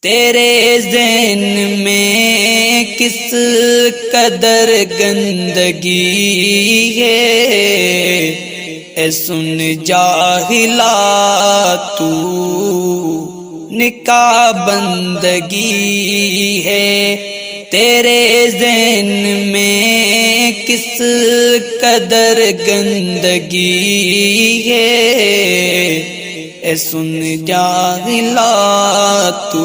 تیرے ذہن میں کس قدر گندگی ہے، اے سن جاہلا تو نکاح بندگی ہے، تیرے ذہن میں کس قدر گندگی ہے، اے سن جاہلا تو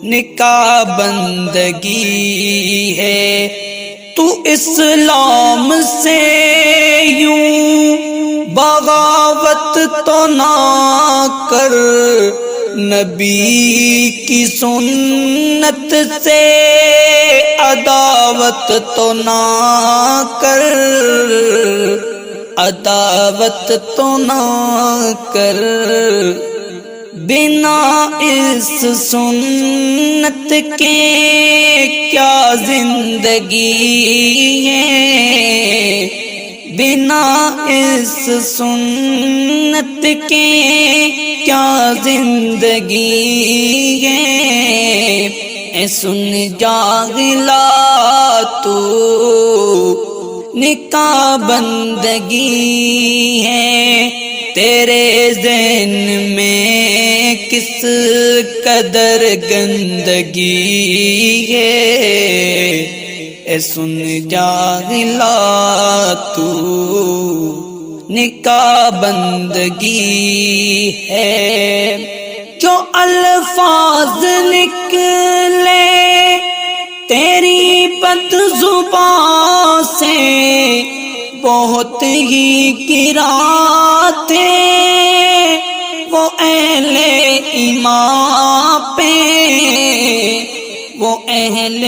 نکاح بندگی ہے، تو اسلام سے یوں بغاوت تو نہ کر، نبی کی سنت سے عداوت تو نہ کر، عداوت تو نہ کر، بنا اس سنت کے کیا زندگی ہے، بنا اس سنت کے کیا زندگی ہے، اے سن جاہلا تو نکاح بندگی ہے، تیرے ذہن میں کس قدر گندگی ہے، اے سن جاہلا تو نکاح بندگی ہے، جو الفاظ نکلے تیری بد زبان سے بہت ہی گراں تھے، وہ اہل ایمان پہ، وہ اہل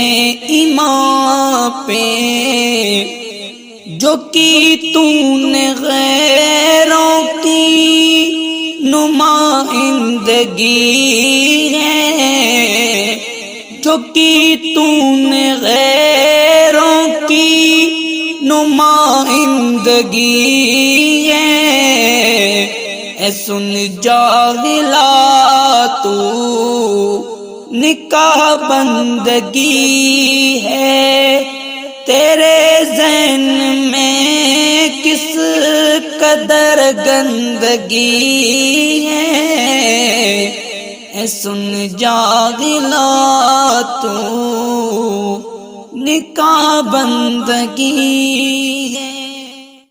ایمان پہ، جو کی تو نے غیروں کی نمائندگی ہے، جو کی تو نے غیروں کی نمائندگی ہے، اے سن جاہلا تو نکاح بندگی ہے، تیرے ذہن میں کس قدر گندگی ہے، اے سن جاہلا تو نکاح بندگی ہے۔